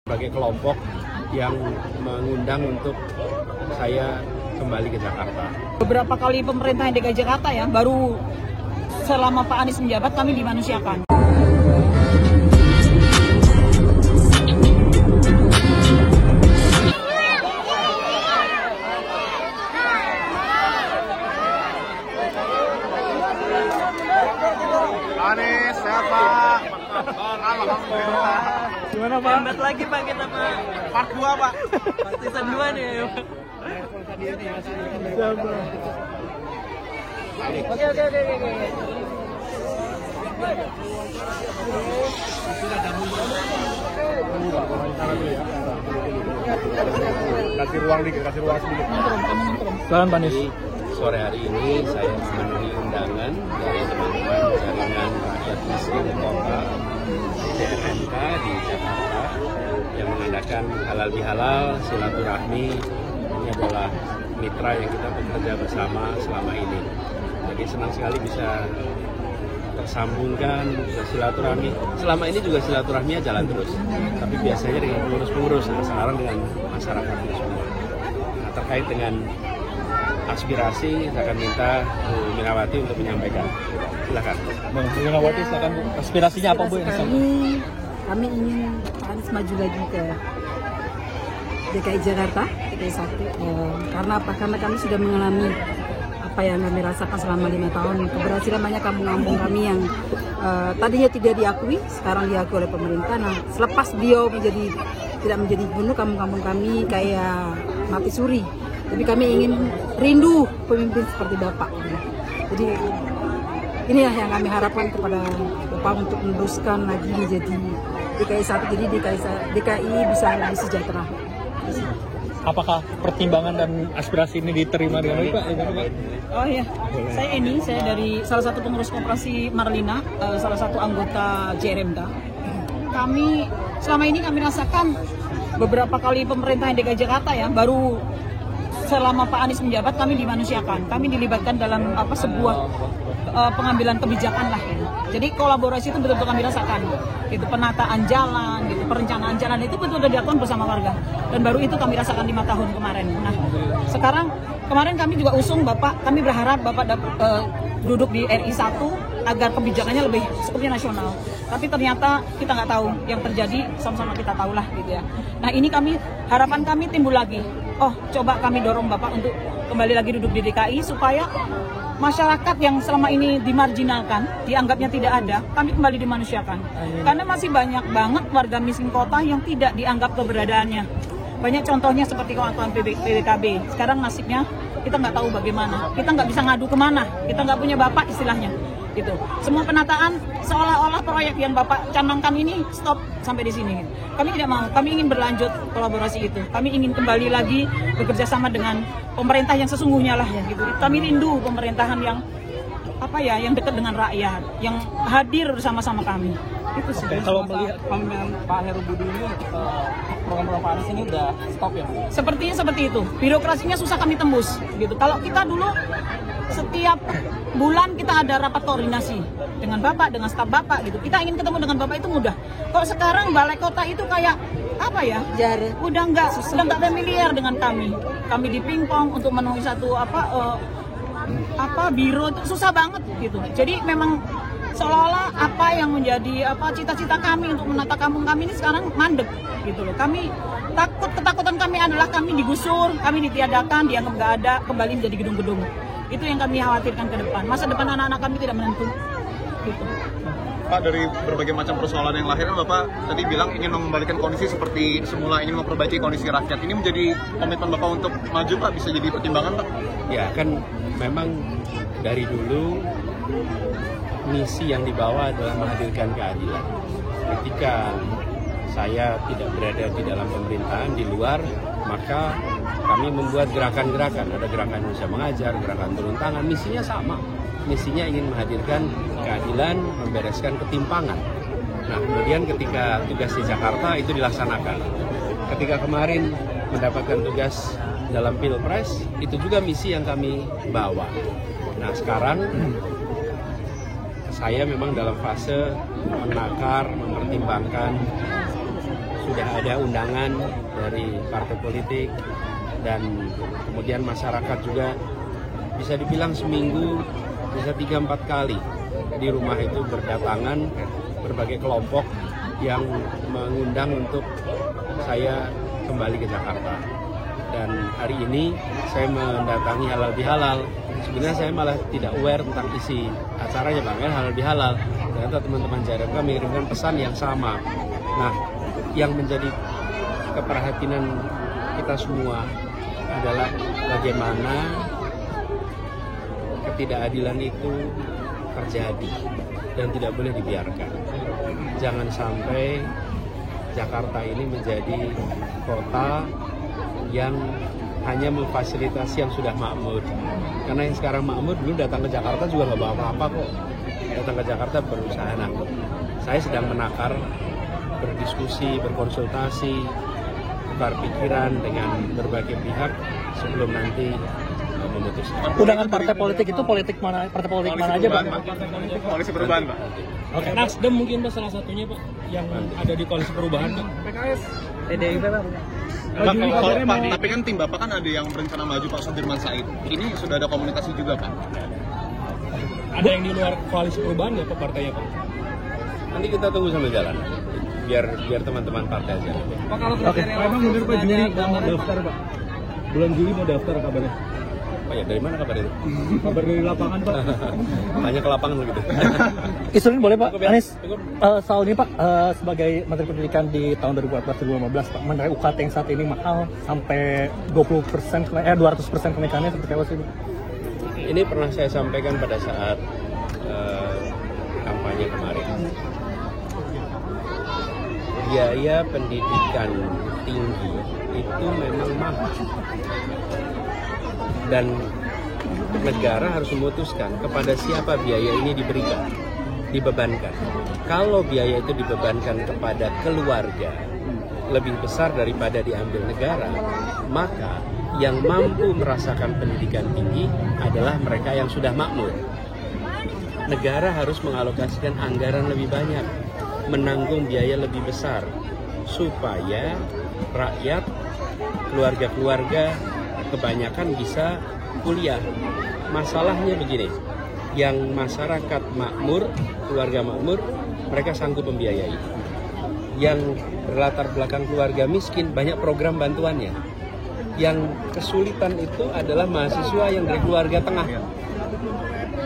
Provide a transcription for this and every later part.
sebagai kelompok yang mengundang untuk saya kembali ke Jakarta. Beberapa kali pemerintahan DKI Jakarta ya, baru selama Pak Anies menjabat kami dimanusiakan. Anies, sehat Pak. Alhamdulillah. Gimana Pak? Lambat lagi Pak kita Pak. Part 2 Pak. Season 2 nih. Oke. Kasih ruang sedikit. Selamat Pak Anies. Sore hari ini saya memenuhi undangan dari teman-teman jaringan rakyat miskin kota JRMK di Jakarta yang mengadakan halal bihalal silaturahmi. Ini adalah mitra yang kita bekerja bersama selama ini. Jadi senang sekali bisa tersambungkan, bisa silaturahmi. Selama ini juga silaturahminya jalan terus, tapi biasanya dengan pengurus-pengurus, nah sekarang dengan masyarakatnya semua. Nah, terkait dengan aspirasi, saya akan minta Bu Minawati untuk menyampaikan. Silakan. Bu Minawati, silakan Bu. Aspirasinya apa Bu? Kami ingin Pak Anies maju lagi ke DKI Jakarta, DKI 1. Karena apa? Karena kami sudah mengalami apa yang kami rasakan selama 5 tahun. Keberhasilan banyak kampung-kampung kami yang tadinya tidak diakui, sekarang diakui oleh pemerintah. Nah, selepas beliau tidak menjadi gubernur, kampung-kampung kami kayak mati suri. Tapi kami ingin rindu pemimpin seperti Bapak. Jadi inilah yang kami harapkan kepada Bapak untuk meneruskan lagi menjadi DKI 1. Jadi DKI bisa lebih sejahtera. Apakah pertimbangan dan aspirasi ini diterima dengan baik Pak? Oh iya, saya dari salah satu pengurus koperasi Marlina, salah satu anggota JRMK. Kami selama ini kami rasakan beberapa kali pemerintahan DKI Jakarta ya, baru selama Pak Anies menjabat kami dimanusiakan, kami dilibatkan dalam sebuah pengambilan kebijakan lah. Jadi kolaborasi itu betul-betul kami rasakan. Itu penataan jalan, gitu, perencanaan jalan itu betul-betul dilakukan bersama warga. Dan baru itu kami rasakan 5 tahun kemarin. Nah, sekarang kemarin kami juga usung Bapak, kami berharap Bapak duduk di RI 1 agar kebijakannya lebih skupnya nasional. Tapi ternyata kita nggak tahu yang terjadi, sama-sama kita tahulah gitu ya. Nah, ini harapan kami timbul lagi. Oh, coba kami dorong Bapak untuk kembali lagi duduk di DKI supaya masyarakat yang selama ini dimarginalkan, dianggapnya tidak ada, kami kembali dimanusiakan. Karena masih banyak banget warga miskin kota yang tidak dianggap keberadaannya. Banyak contohnya seperti kawan-kawan PBKB. Sekarang nasibnya kita nggak tahu bagaimana. Kita nggak bisa ngadu kemana. Kita nggak punya Bapak istilahnya. Gitu. Semua penataan seolah-olah proyek yang Bapak canangkan ini stop sampai di sini. Kami tidak mau, kami ingin berlanjut kolaborasi itu. Kami ingin kembali lagi bekerja sama dengan pemerintah yang sesungguhnya lah gitu. Kami rindu pemerintahan yang yang dekat dengan rakyat, yang hadir bersama-sama kami. Itu sih. Kalau melihat pemimpinan Pak Heru Budi ini, program Pak Anies ini udah stop ya Bu? Sepertinya seperti itu. Birokrasinya susah kami tembus gitu. Kalau kita dulu setiap bulan kita ada rapat koordinasi dengan Bapak, dengan staf Bapak gitu. Kita ingin ketemu dengan Bapak itu mudah. Kok sekarang balai kota itu kayak udah nggak familiar dengan kami. Kami dipingpong untuk memenuhi satu biro itu susah banget gitu. Jadi memang seolah-olah apa yang menjadi cita-cita kami untuk menata kampung kami ini sekarang mandek gitu loh. Ketakutan kami adalah kami digusur, kami ditiadakan, dianggap nggak ada, kembali menjadi gedung-gedung. Itu yang kami khawatirkan ke depan. Masa depan anak-anak kami tidak menentu. Gitu. Pak, dari berbagai macam persoalan yang lahir, Bapak tadi bilang ingin mengembalikan kondisi seperti semula, ingin memperbaiki kondisi rakyat. Ini menjadi komitmen Bapak untuk maju, Pak? Bisa jadi pertimbangan, Pak? Ya, kan memang dari dulu misi yang dibawa adalah menghadirkan keadilan. Ketika saya tidak berada di dalam pemerintahan, di luar, maka kami membuat gerakan-gerakan. Ada gerakan Indonesia Mengajar, gerakan turun tangan, misinya sama. Misinya ingin menghadirkan keadilan, membereskan ketimpangan. Nah, kemudian ketika tugas di Jakarta itu dilaksanakan. Ketika kemarin mendapatkan tugas dalam Pilpres, itu juga misi yang kami bawa. Nah, sekarang saya memang dalam fase menakar, mempertimbangkan sudah ada undangan dari partai politik dan kemudian masyarakat juga, bisa dibilang seminggu bisa 3-4 kali di rumah itu berdatangan berbagai kelompok yang mengundang untuk saya kembali ke Jakarta. Dan hari ini saya mendatangi Halal Bihalal. Sebenarnya saya malah tidak aware tentang isi acaranya Bang, Halal Bihalal. Ternyata teman-teman JRMK mengirimkan pesan yang sama. Nah, yang menjadi keperhatian kita semua adalah bagaimana ketidakadilan itu terjadi dan tidak boleh dibiarkan. Jangan sampai Jakarta ini menjadi kota yang hanya memfasilitasi yang sudah makmur. Karena yang sekarang makmur dulu datang ke Jakarta juga nggak bawa apa-apa kok. Datang ke Jakarta berusaha. Nah, saya sedang menakar, berdiskusi, berkonsultasi, tukar pikiran dengan berbagai pihak sebelum nanti memutuskan. Undangan partai politik itu politik mana? Partai politik mana aja, Pak? Koalisi perubahan, Pak. Oke. Nasdem mungkin Pak salah satunya Pak yang ada di koalisi perubahan Pak. PKS, PDIP Pak. Pak, tapi kan tim Bapak kan ada yang berencana maju Pak Sudirman Said. Ini sudah ada komunikasi juga Pak. Ada yang di luar koalisi perubahan nggak Pak partainya Pak? Nanti kita tunggu sambil jalan. Biar teman-teman partai aja. Pak kalau kriteria Emang bener Pak Juli mau daftar Pak? Bulan Juli mau daftar kabarnya? Oh ya, dari mana kabar itu? Kabar dari lapangan Pak. Banyak ke lapangan begitu. Isu ini boleh Pak, Anies, soal ini Pak, sebagai Menteri Pendidikan di tahun 2014-2015 Pak, mengenai UKT yang saat ini mahal sampai 200% kenaikannya seperti apa sih Pak? Ini pernah saya sampaikan pada saat kampanye kemarin. Biaya pendidikan tinggi itu memang mahal. Dan negara harus memutuskan kepada siapa biaya ini dibebankan. Kalau biaya itu dibebankan kepada keluarga lebih besar daripada diambil negara, maka yang mampu merasakan pendidikan tinggi adalah mereka yang sudah makmur. Negara harus mengalokasikan anggaran lebih banyak, menanggung biaya lebih besar, supaya rakyat, keluarga-keluarga kebanyakan bisa kuliah. Masalahnya begini, yang masyarakat makmur, keluarga makmur, mereka sanggup membiayai. Yang berlatar belakang keluarga miskin, banyak program bantuannya. Yang kesulitan itu adalah mahasiswa yang dari keluarga tengah.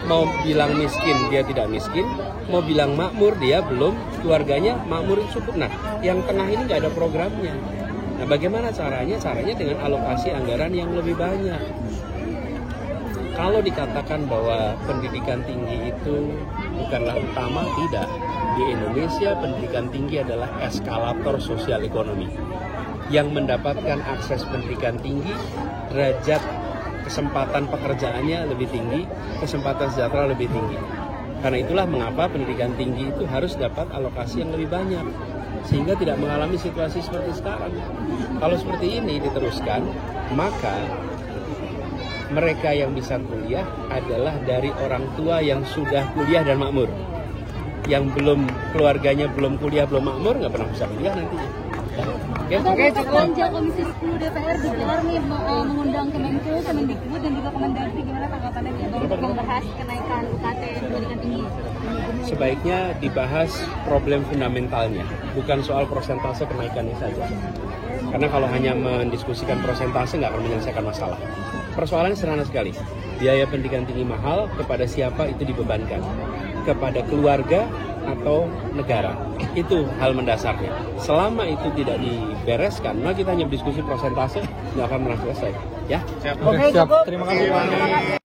Mau bilang miskin, dia tidak miskin. Mau bilang makmur, dia belum, keluarganya makmur cukup. Nah, yang tengah ini nggak ada programnya. Nah, bagaimana caranya? Caranya dengan alokasi anggaran yang lebih banyak. Kalau dikatakan bahwa pendidikan tinggi itu bukanlah utama, tidak. Di Indonesia, pendidikan tinggi adalah eskalator sosial ekonomi. Yang mendapatkan akses pendidikan tinggi, derajat kesempatan pekerjaannya lebih tinggi, kesempatan sejahtera lebih tinggi. Karena itulah mengapa pendidikan tinggi itu harus dapat alokasi yang lebih banyak, sehingga tidak mengalami situasi seperti sekarang. Kalau seperti ini diteruskan, maka mereka yang bisa kuliah adalah dari orang tua yang sudah kuliah dan makmur. Yang belum, keluarganya belum kuliah, belum makmur, nggak pernah bisa kuliah nantinya. Oke, Panja Komisi 10 DPR digelar nih mengundang Kemenko, Kemendikbud dan juga Kemendagri, gimana tanggapannya untuk membahas kenaikan UKT pendidikan tinggi? Sebaiknya dibahas problem fundamentalnya, bukan soal persentase kenaikannya saja. Karena kalau hanya mendiskusikan persentase nggak akan menyelesaikan masalah. Persoalannya sederhana sekali, biaya pendidikan tinggi mahal, kepada siapa itu dibebankan? Kepada keluarga atau negara? Itu hal mendasarnya. Selama itu tidak dibereskan, maka kita hanya berdiskusi persentase, nggak akan pernah selesai. Ya? Siap. Oke, siap. Terima kasih Pak.